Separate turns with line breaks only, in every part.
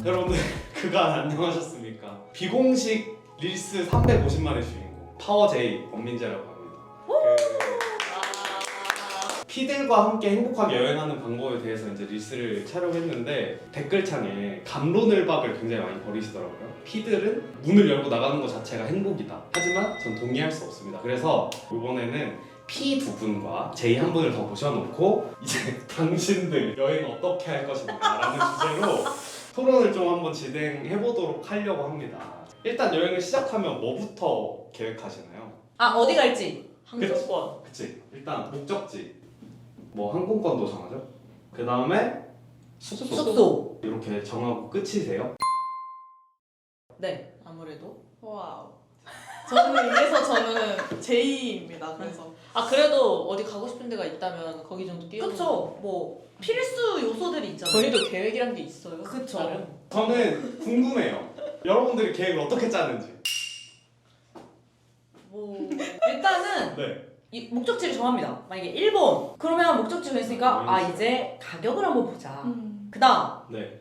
여러분들 그간 안녕하셨습니까? 비공식 릴스 350만의 주인공 파워제이 권민재라고 합니다. 피들과 함께 행복하게 여행하는 방법에 대해서 이제 릴스를 촬영했는데 댓글창에 갑론을박을 굉장히 많이 벌이시더라고요. 피들은 문을 열고 나가는 것 자체가 행복이다. 하지만 전 동의할 수 없습니다. 그래서 이번에는 피 두 분과 제이 한 분을 더 모셔놓고 이제 당신들 여행 어떻게 할 것인가 라는 주제로 토론을 좀 한번 진행해보도록 하려고 합니다. 일단 여행을 시작하면 뭐부터 계획하시나요?
아, 어디 갈지.
항공권.
그치. 일단 목적지 뭐 항공권도 정하죠. 그 다음에
숙소.
이렇게 정하고 끝이세요?
네.
아무래도.
와우. 저는 제이입니다. 그래서
아 그래도 어디 가고 싶은 데가 있다면 거기 정도 뛰어.
그쵸. 뭐 필수 요소들이 있잖아요.
저희도 계획이란 게 있어요.
그쵸.
나름.
저는 궁금해요. 여러분들이 계획을 어떻게 짜는지.
뭐 일단은
네.
이 목적지를 정합니다. 만약에 일본 그러면 목적지 정했으니까 아 이제 가격을 한번 보자. 그다음
네.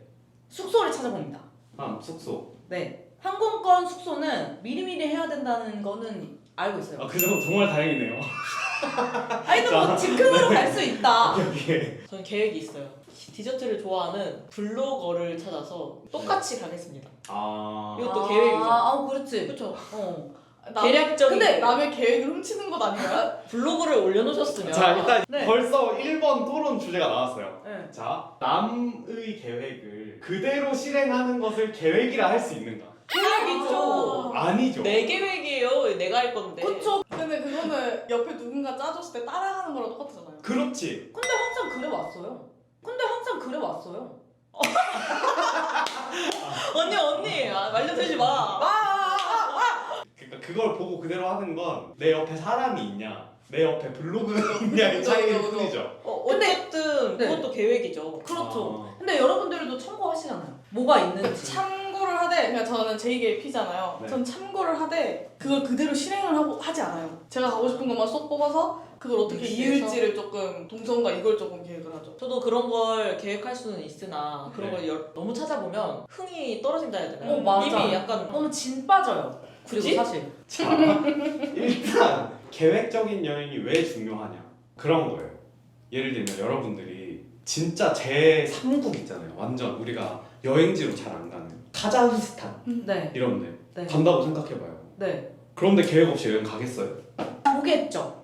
숙소를 찾아봅니다.
다음 숙소.
네. 항공권 숙소는 미리미리 해야 된다는 거는 알고 있어요.
아, 그 점은 정말 다행이네요.
아니 근데 뭐 즉흥으로 갈 수 있다.
여기에.
저는 계획이 있어요. 디저트를 좋아하는 블로거를 찾아서 똑같이 가겠습니다.
아.
이것도 계획이죠.
그렇지.
그렇죠.
어.
계략적인
근데
계획.
남의 계획을 훔치는 것 아닌가요?
블로그를 올려놓으셨으면.
자, 일단
네.
벌써 1번 토론 주제가 나왔어요.
네.
자, 남의 계획을 그대로 실행하는 것을 계획이라 할 수 있는가?
계획이죠.
아니죠.
내 계획이에요. 내가 할 건데.
그쵸.
근데 그거는 옆에 누군가 짜줬을 때 따라하는 거랑 똑같잖아요.
그렇지.
근데 항상 그래 왔어요.
언니 말려들지 마.
그러니까 그걸 보고 그대로 하는 건 내 옆에 사람이 있냐, 내 옆에 블로그가 있냐의
그죠,
차이일
그죠, 그죠.
뿐이죠.
근데-
어쨌든
네.
그것도 계획이죠.
그렇죠.
아.
근데 여러분들도 참고하시잖아요. 뭐가 있는지.
참고를 하되 그냥 저는 제2의 P잖아요.
네.
전 참고를 하되 그걸 그대로 실행을 하지 않아요. 제가 가고 싶은 것만 쏙 뽑아서 그걸 어떻게
믹스해서?
이을지를 조금 동선과 이걸 조금 계획을 하죠.
저도 그런 걸 계획할 수는 있으나 그런
네.
걸 너무 찾아보면 흥이 떨어진다 해야 되나요?
맞아.
이미 약간
너무 진 빠져요. 그리고
그치?
사실.
자, 일단 계획적인 여행이 왜 중요하냐 그런 거예요. 예를 들면 여러분들이 진짜 제 3국 있잖아요. 완전 우리가 여행지로 잘 안 가는 카자흐스탄
네.
이런 데
네.
간다고 생각해봐요.
네.
그런데 계획 없이 여행 가겠어요?
보겠죠.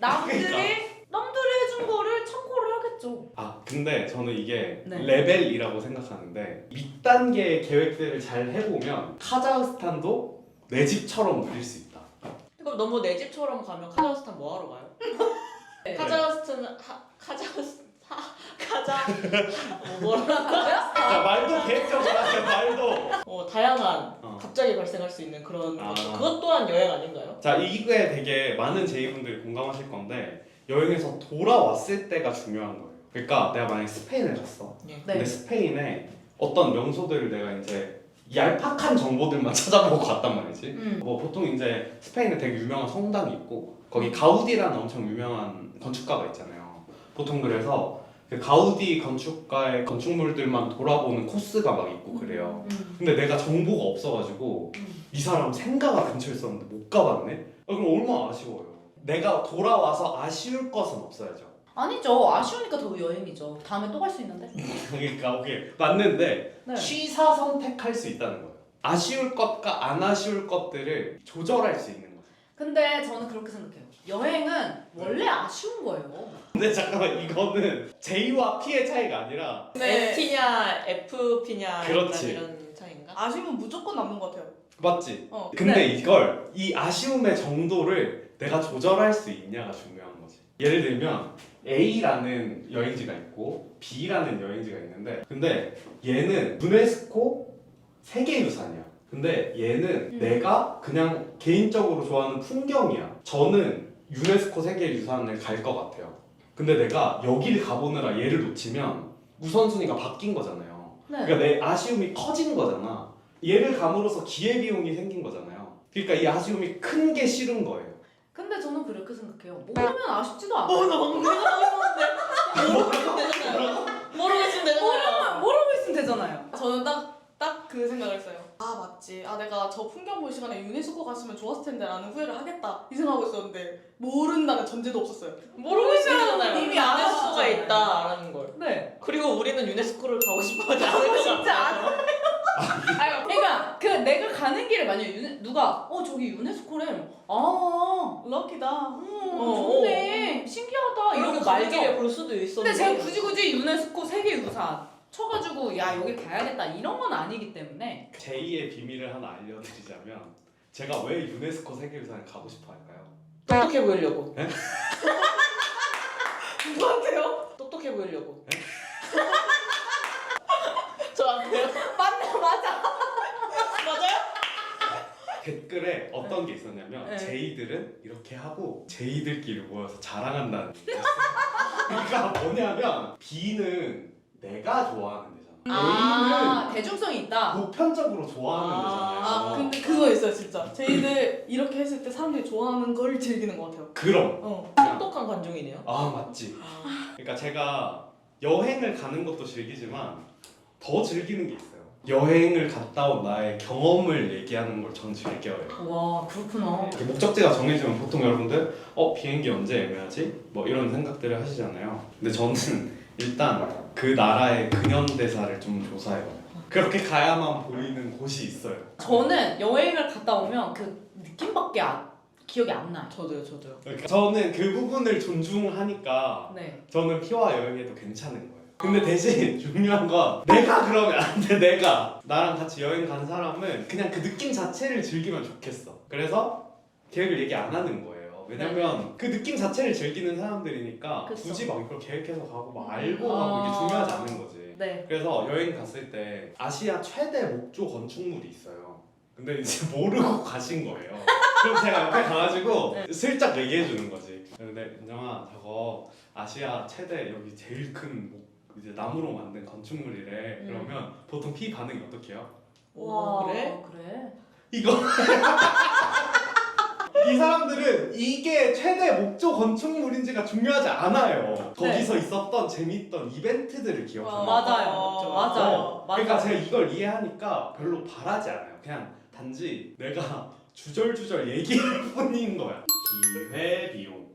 남들이
그러니까.
해준 거를 참고를 하겠죠.
아 근데 저는 이게
네.
레벨이라고 생각하는데 밑단계의 계획들을 잘 해보면 카자흐스탄도 내 집처럼 누릴 수 있다.
그럼 너무 내 집처럼 가면 카자흐스탄 뭐 하러 가요?
네.
카자흐스탄 뭐라고요?
자 말도 계획적으로 하세요. 말도.
다양한
어.
갑자기 발생할 수 있는 그런
아.
그것 또한 여행 아닌가요?
자 이게 되게 많은 제이분들이 공감하실 건데 여행에서 돌아왔을 때가 중요한 거예요. 그러니까 내가 만약에 스페인을 갔어.
예.
근데
네.
스페인에 어떤 명소들을 내가 이제 얄팍한 정보들만 찾아보고 갔단 말이지. 뭐 보통 이제 스페인에 되게 유명한 성당이 있고 거기 가우디라는 엄청 유명한 건축가가 있잖아요. 보통 그래서 그 가우디 건축가의 건축물들만 돌아보는 코스가 막 있고 그래요. 근데 내가 정보가 없어가지고 이 사람 생가가 근처에 있었는데 못 가봤네? 그럼 얼마나 아쉬워요. 내가 돌아와서 아쉬울 것은 없어야죠.
아니죠. 아쉬우니까 더 여행이죠. 다음에 또 갈 수 있는데.
그러니까 오케이 맞는데
네.
취사 선택할 수 있다는 거예요. 아쉬울 것과 안 아쉬울 것들을 조절할 수 있는 거죠.
근데 저는 그렇게 생각해요. 여행은 원래 아쉬운 거예요.
근데 잠깐만 이거는 J와 P의 차이가 아니라
네.
S냐 FP냐
그렇지.
이런 차이인가?
아쉬움은 무조건 남는 것 같아요.
맞지?
어.
근데
네.
이걸 이 아쉬움의 정도를 내가 조절할 수 있냐가 중요한 거지. 예를 들면 A라는 여행지가 있고 B라는 여행지가 있는데 근데 얘는 유네스코 세계유산이야. 근데 얘는 내가 그냥 개인적으로 좋아하는 풍경이야. 저는 유네스코 세계유산을 갈 것 같아요. 근데 내가 여기를 가보느라 얘를 놓치면 우선순위가 바뀐 거잖아요.
네.
그러니까 내 아쉬움이 커진 거잖아. 얘를 감으로써 기회비용이 생긴 거잖아요. 그러니까 이 아쉬움이 큰 게 싫은 거예요.
근데 저는 그렇게 생각해요. 모르면 아쉽지도 않아요.
나 방금 생각하고 있었는데 모르고 있으면 되잖아요. 모르고 있으면 되잖아요.
모르고 있으면 되잖아요.
저는 내가 저 풍경 볼 시간에 유네스코 갔으면 좋았을 텐데 라는 후회를 하겠다 이 생각하고 있었는데 모른다는 전제도 없었어요.
모르고 있잖아요.
이미 안
유네스코가
하셨잖아요.
있다라는 걸.
네.
그리고 우리는 유네스코를 가고 싶어하지 않은
진짜 안
거잖아요.
그러니까 그 내가 가는 길에 만약에 누가 저기 유네스코래.
럭키다.
좋네. 신기하다. 이러고
이렇게 말길에
말죠.
볼 수도 있었는데.
근데 제가 굳이 유네스코 세계유산 쳐가지고 야 여기 가야겠다 이런 건 아니기 때문에
제2의 비밀을 하나 알려드리자면 제가 왜 유네스코 세계유산을 가고 싶어 할까요?
똑똑해 보이려고.
누구한테요?
똑똑해 보이려고. 저한테요?
맞네 맞아.
맞아요?
댓글에 어떤 게 있었냐면
네.
제이들은 이렇게 하고 제이들끼리 모여서 자랑한다는 게 있었어요. 그러니까 뭐냐면 B는 내가 좋아하는 데잖아. A는
대중성이 있다.
보편적으로 좋아하는 데잖아요.
근데 그거 있어요 진짜. 저희들 이렇게 했을 때 사람들이 좋아하는 걸 즐기는 것 같아요.
그럼
그냥
똑똑한 관종이네요.
맞지.
아.
그러니까 제가 여행을 가는 것도 즐기지만 더 즐기는 게 있어요. 여행을 갔다 온 나의 경험을 얘기하는 걸 전 즐겨요.
와 그렇구나.
이렇게 목적지가 정해지면 보통 여러분들 비행기 언제 예매하지? 뭐 이런 생각들을 하시잖아요. 근데 저는 일단 그 나라의 근현대사를 좀 조사해요. 그렇게 가야만 보이는 곳이 있어요.
저는 여행을 갔다 오면 그 느낌밖에 기억이 안 나요.
저도요.
그러니까 저는 그 부분을 존중하니까
네.
저는 피와 여행해도 괜찮은 거예요. 근데 대신 중요한 건 내가 그러면 안 돼. 내가 나랑 같이 여행 간 사람은 그냥 그 느낌 자체를 즐기면 좋겠어. 그래서 계획을 얘기 안 하는 거예요. 왜냐면 그 느낌 자체를 즐기는 사람들이니까
그쵸.
굳이 막 이걸 계획해서 가고 막 알고 가고 이게 중요하지 않은 거지.
네.
그래서 여행 갔을 때 아시아 최대 목조 건축물이 있어요. 근데 이제 모르고 가신 거예요. 그럼 제가 옆에 가가지고
네.
슬쩍 얘기해 주는 거지. 근데 인정아 저거 아시아 최대 여기 제일 큰 이제 나무로 만든 건축물이래. 그러면 보통 피 반응이 어떻게요?
와, 그래?
이거 이 사람들은 이게 최대 목조 건축물인지가 중요하지 않아요. 거기서 있었던 재밌던 이벤트들을 기억하는 거예요.
맞아요. 맞아요.
그러니까 제가 이걸 이해하니까 별로 바라지 않아요. 그냥 단지 내가 주절주절 얘기할 뿐인 거야. 기회비용.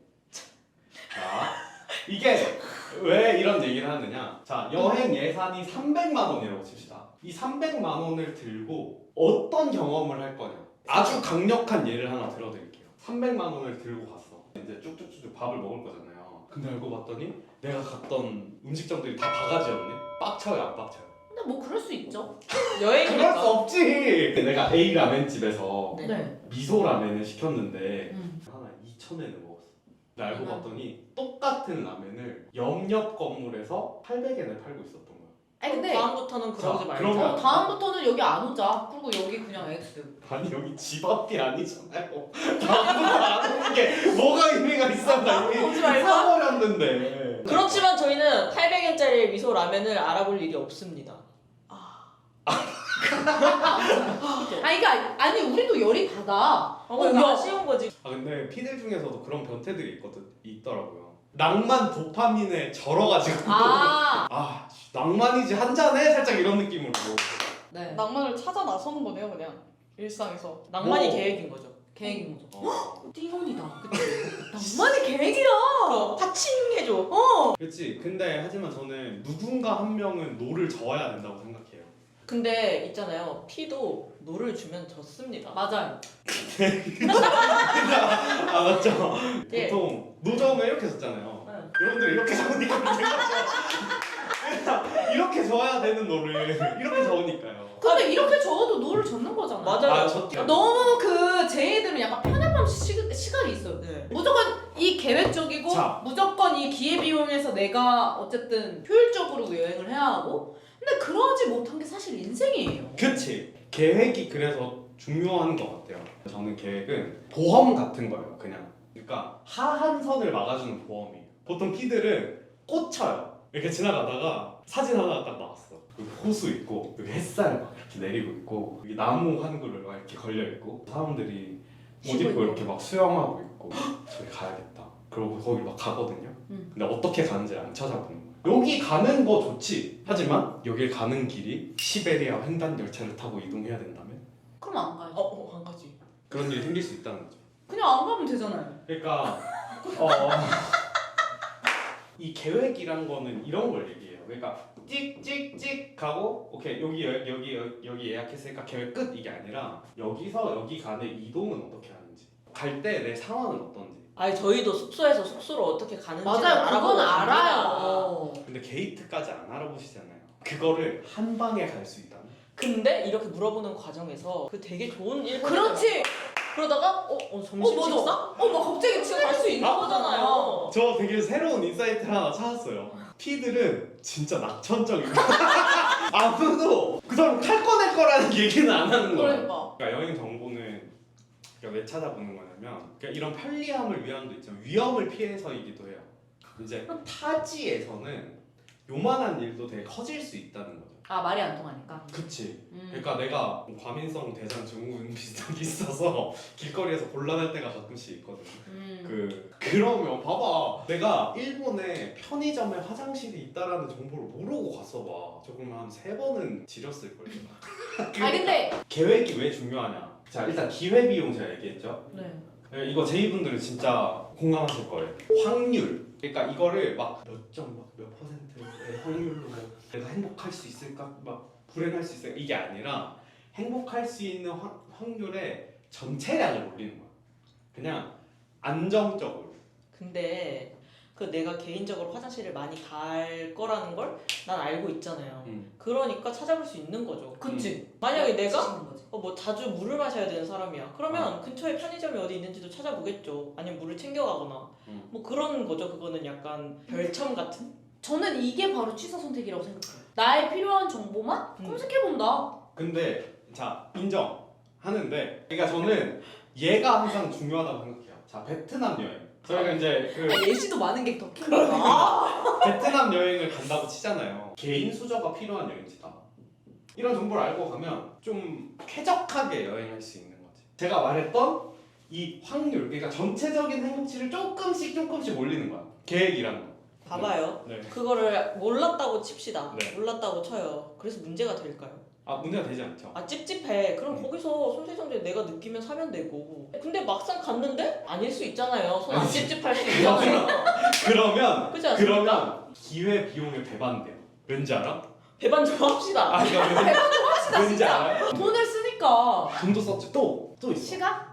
자, 이게 왜 이런 얘기를 하느냐. 자, 여행 예산이 300만 원이라고 칩시다. 이 300만 원을 들고 어떤 경험을 할 거냐. 아주 강력한 예를 하나 들어드릴게요. 300만 원을 들고 갔어. 이제 쭉쭉쭉 밥을 먹을 거잖아요. 근데 알고 봤더니 내가 갔던 음식점들이 다 바가지였네. 빡쳐요, 안 빡쳐요?
근데 뭐 그럴 수 있죠.
그럴 수
여행이니까.
없지. 내가 A 라멘집에서
네.
미소 라멘을 시켰는데
음.
하나 2,000엔을 먹었어. 근데 알고
얼마나?
봤더니 똑같은 라멘을 옆 건물에서 800엔에 팔고 있었던 거야.
아니 근데
다음부터는 그러지
자,
말자.
그러면-
다음부터는 여기 안 오자. 그리고 여기 그냥 X.
아니 여기 집 앞이 아니잖아요. 다음부터 안 오는 게 뭐가 의미가 있어? 나 이미
오지 말자.
사버렸는데.
그렇지만 저희는 800엔짜리 미소 라면을 알아볼 일이 없습니다.
아니 우리도 열이 받아.
이거 아쉬운 거지.
근데 피들 중에서도 그런 변태들이 있더라고요. 낭만 도파민에 절어가지고 낭만이지 한 잔에 살짝 이런 느낌으로.
네.
낭만을 찾아 나서는 거네요 그냥 일상에서.
낭만이
뭐.
계획인 거죠.
계획인 거죠.
어.
띵혼이다. 그치? 낭만의 계획이야.
파칭해줘.
그렇지. 근데 하지만 저는 누군가 한 명은 노를 저어야 된다고 생각해요.
근데 있잖아요. 피도 노를 주면 졌습니다.
맞아요.
맞죠?
예.
보통 노점을 이렇게 줬잖아요.
네.
여러분들 이렇게 적으니까 이렇게 적어야 되는 노를 이렇게 적으니까요.
근데 이렇게 적어도 노를 젓는 거잖아.
맞아요.
졌죠.
너무 그 제이들은 약간 편협한 시각이 있어요.
네.
무조건 이 계획적이고
자.
무조건 이 기회비용에서 내가 어쨌든 효율적으로 여행을 해야 하고 근데 그러지 못한 게 사실 인생이에요.
그치. 계획이 그래서 중요한 것 같아요. 저는 계획은 보험 같은 거예요. 그냥. 그러니까 하한선을 막아주는 보험이에요. 보통 피들은 꽂혀요. 이렇게 지나가다가 사진 하나가 딱 나왔어. 여기 호수 있고 여기 햇살 막 이렇게 내리고 있고 여기 나무 한 그루 막 이렇게 걸려 있고 사람들이 옷
쉬고
입고
있고.
이렇게 막 수영하고 있고 저기 가야겠다. 그러고 거기 막 가거든요. 근데 어떻게 가는지 안 찾아보는 거예요. 여기 가는 거 좋지. 하지만 여길 가는 길이 시베리아 횡단 열차를 타고 이동해야 된다면
그럼 안 가야지.
안 가지.
그런 일이 생길 수 있다는 거죠.
그냥 안 가면 되잖아요.
그러니까 이 계획이란 거는 이런 걸 얘기해요. 그러니까 찍찍찍 가고 오케이 여기 예약했으니까 계획 끝 이게 아니라 여기서 여기 간의 이동은 어떻게 하는지 갈 때 내 상황은 어떤지.
아니 저희도 숙소에서 숙소를 어떻게 가는지
맞아요. 그건
알아보고
알아요.
근데 게이트까지 안 알아보시잖아요. 그거를 한 방에 갈 수 있다는.
근데 이렇게 물어보는 과정에서 그 되게 좋은 일본
그렇지.
그러다가 점심
맞아.
식사?
막 갑자기
지금 갈 수 있는 거잖아요.
저 되게 새로운 인사이트를 하나 찾았어요. 피들은 진짜 낙천적이고 아무도 그 사람 칼 꺼낼 거라는 얘기는 안 하는 거예요.
그러니까.
여행 정보는 왜 찾아보는 거냐면 이런 편리함을 위함도 있지만 위험을 피해서이기도 해요. 이제 타지에서는 요만한 일도 되게 커질 수 있다는 거죠.
아 말이 안 통하니까.
그치. 그러니까 내가 과민성 대장 증후군 비슷한 게 있어서 길거리에서 곤란할 때가 가끔씩 있거든요. 그러면 봐봐, 내가 일본에 편의점에 화장실이 있다라는 정보를 모르고 갔어 봐. 저 그러면 한 3번은 지렸을 거예요.
아 근데
계획이 왜 중요하냐? 자 일단 기회비용 제가 얘기했죠.
네.
이거 제이분들은 진짜 공감하실 거예요. 확률. 그러니까 이거를 막 몇 퍼센트의 확률로 뭐 내가 행복할 수 있을까? 막 불행할 수 있을까? 이게 아니라 행복할 수 있는 확률의 전체량을 올리는 거야. 그냥 안정적으로.
근데 그 내가 개인적으로 화장실을 많이 갈 거라는 걸 난 알고 있잖아요. 그러니까 찾아볼 수 있는 거죠.
그치.
만약에 내가
지치는 거지.
뭐 자주 물을 마셔야 되는 사람이야. 그러면 근처에 편의점이 어디 있는지도 찾아보겠죠. 아니면 물을 챙겨가거나. 뭐 그런 거죠. 그거는 약간 별첨 같은?
저는 이게 바로 취사 선택이라고 생각해요. 나의 필요한 정보만 검색해본다.
근데 자 인정하는데 그러니까 저는 얘가 항상 중요하다고 생각해요. 자 베트남 여행. 저희가 이제
예시도 많은 게 더 킹이다.
베트남 여행을 간다고 치잖아요. 개인 수저가 필요한 여행지다. 이런 정보를 알고 가면 좀 쾌적하게 여행할 수 있는 거지. 제가 말했던 이 확률, 그러니까 전체적인 행복치를 조금씩 올리는 거야. 계획이라는 거.
봐봐요.
네.
그거를 몰랐다고 칩시다.
네.
몰랐다고 쳐요. 그래서 문제가 될까요?
문제가 되지 않죠.
찝찝해. 그럼 거기서 손세정제 내가 느끼면 사면 되고. 근데 막상 갔는데 아닐 수 있잖아요. 손 안
아니,
찝찝할 수 있잖아요.
그러면
그렇지 않습니까?
그러면 기회 비용의 배반돼요. 왠지 알아?
배반 좀 합시다.
그러니까 왠지 알아요?
돈을 쓰니까.
돈도 썼지. 또 있어.
시간?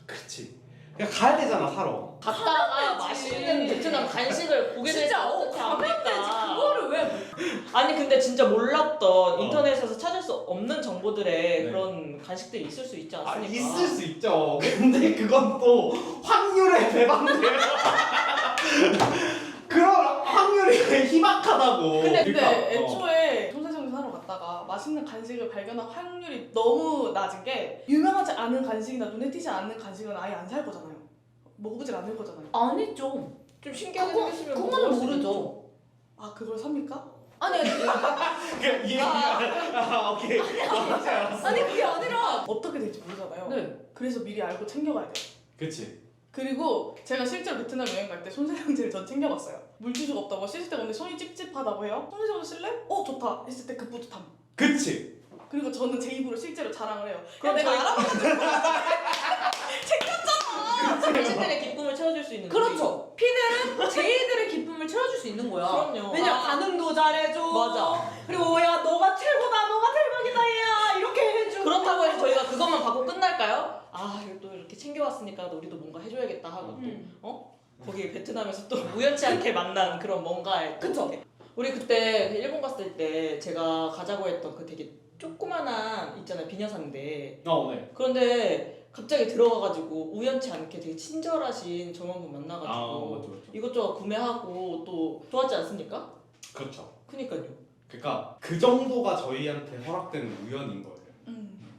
그렇지. 그냥 가야 되잖아 사러.
갔다가
가야지.
맛있는 베트남 간식을 보게 되지
진짜
어떻게
가면 되지.
합니까?
그거를 왜?
아니 근데 진짜 몰랐던 인터넷에서 찾을 수 없는 정보들의
네.
그런 간식들이 있을 수 있지 않습니까?
있을 수 있죠. 근데 그건 또 확률에 배반돼요. 그런 확률이 희박하다고.
근데
그러니까,
애초에 손세정제 사러 갔다가 맛있는 간식을 발견할 확률이 너무 낮은 게 유명하지 않은 간식이나 눈에 띄지 않는 간식은 아예 안 살 거잖아요. 먹어보질 않을 거잖아요.
아니죠.
좀 신기하게
그거-
생겼으면
그거는
먹을 수
모르죠.
있죠.
아 그걸 삽니까?
아니
그 이해가 오케이. 뭔지 알았어.
아니 그게 아니라.
어떻게 될지 모르잖아요.
네.
그래서 미리 알고 챙겨가야 돼요.
그치.
그리고 제가 실제로 베트남 여행 갈 때 손세정제를 전 챙겨갔어요. 물티슈가 없다고 씻을 때가 없는데 손이 찝찝하다고 해요. 손세정제 쓸래? 좋다 했을 때 그 뿌듯함.
그치.
그리고 저는 제 입으로 실제로 자랑을 해요.
그럼
내가
저희-
알아봤는데
당신들의 기쁨을 채워줄 수 있는
그렇죠. 피들은 제이들의 기쁨을 채워줄 수 있는 거야.
그럼요.
왜냐 반응도 잘해줘.
맞아.
그리고 야 너가 최고다, 너가 대박이다 얘야 이렇게 해주고.
그렇다고 해서 저희가 그것만 받고 끝날까요? 이거 또 이렇게 챙겨왔으니까 우리도 뭔가 해줘야겠다 하고 또 거기 베트남에서 또 우연치 않게 만난 그런 뭔가에 또
그쵸.
이렇게. 우리 그때 일본 갔을 때 제가 가자고 했던 그 되게 조그만한 있잖아요 비녀사인데
네.
그런데 갑자기 들어가가지고 우연치 않게 되게 친절하신 점원분 만나가지고
맞죠.
이것저것 구매하고 또 좋았지 않습니까?
그렇죠.
그니까요.
그러니까 그 정도가 저희한테 허락되는 우연인 거예요.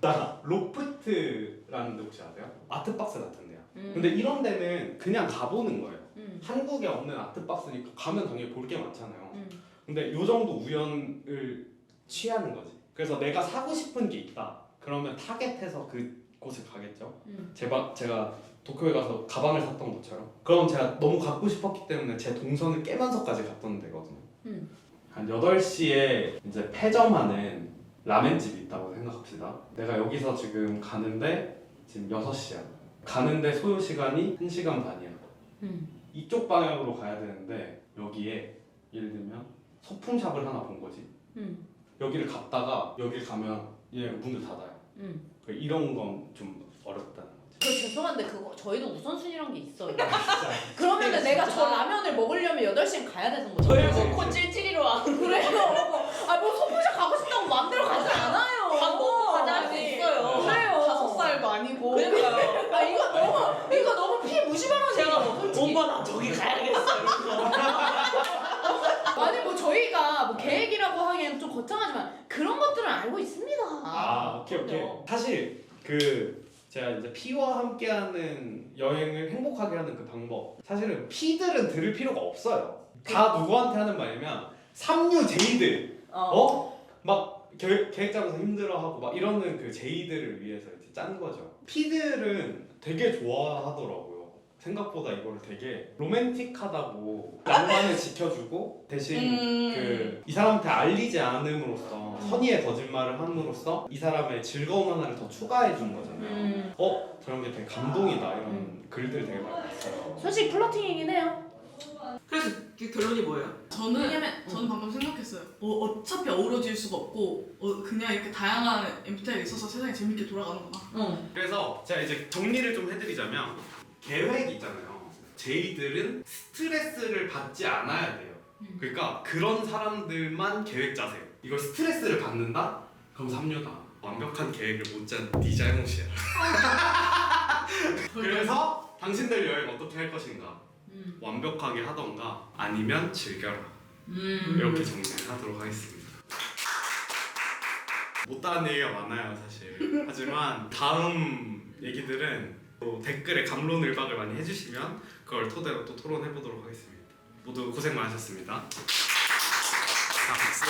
나 로프트라는 데 혹시 아세요? 아트박스 같은 데야. 근데 이런 데는 그냥 가보는 거예요. 한국에 없는 아트박스니까 가면 당연히 볼 게 많잖아요. 근데 요 정도 우연을 취하는 거지. 그래서 내가 사고 싶은 게 있다. 그러면 타겟해서 그곳에 가겠죠. 제가 도쿄에 가서 가방을 샀던 것처럼. 그럼 제가 너무 갖고 싶었기 때문에 제 동선을 깨면서까지 갔던 데거든요. 한 8시에 이제 폐점하는 라멘집이 있다고 생각합시다. 내가 여기서 지금 가는데 지금 6시야. 가는데 소요 시간이 1시간 반이야. 이쪽 방향으로 가야 되는데 여기에 예를 들면 소품샵을 하나 본 거지. 여기를 갔다가 여길 가면 얘 문을 닫아요. 이런 건 좀 어렵다는 거지.
그 죄송한데 그거 저희도 우선순위란 게 있어요. 그러면은 내가 저 라면을 먹으려면 8시엔 가야 되는 거죠.
저희 코 찔찔이로 안
그래요. 뭐 소품샵 가고 싶다고 마음대로 가지 않아요.
밥 먹고 가자 할 수 있어요.
그래요.
5살도 아니고.
그러니까요.
아 이거 너무 피 무시하는
제가
얘기야, 솔직히.
엄마 나 저기 가야겠어 이러면서.
아니 뭐 저희가 뭐 계획이라고 하기엔 좀 거창하지만 그런 것들은 알고 있습니다.
오케이.
그럼요.
사실 제가 이제 피와 함께하는 여행을 행복하게 하는 그 방법. 사실은 피들은 들을 필요가 없어요. 다 누구한테 하는 말이면 삼류 제이들. 막 계획 짜면서 힘들어하고 막 이러는 그 제이들을 위해서 이제 짠 거죠. 피들은 되게 좋아하더라고요. 생각보다 이거를 되게 로맨틱하다고 낭만을 지켜주고 대신 이 사람한테 알리지 않음으로써 선의의 거짓말을 함으로써 이 사람의 즐거움 하나를 더 추가해 준 거잖아요. 저런 게 되게 감동이다 이런 글들 되게 많이 봤어요.
솔직히 플러팅이긴 해요.
그래서 그 결론이 뭐예요?
저는 방금 생각했어요. 어차피 어우러질 수가 없고 그냥 이렇게 다양한 MBTI가 있어서 세상이 재밌게 돌아가는구나.
그래서 제가 이제 정리를 좀 해드리자면 계획 있잖아요. 제이들은 스트레스를 받지 않아야 돼요. 그러니까 그런 사람들만 계획 짜세요. 이걸 스트레스를 받는다? 그럼 삼류다. 완벽한 계획을 못 짠 네 잘못이야. 그래서 당신들 여행 어떻게 할 것인가? 완벽하게 하던가 아니면 즐겨라. 이렇게 정리를 하도록 하겠습니다. 못다한 얘기가 많아요 사실. 하지만 다음 얘기들은 또 댓글에 갑론을박을 많이 해주시면 그걸 토대로 또 토론해보도록 하겠습니다. 모두 고생 많으셨습니다. 박수.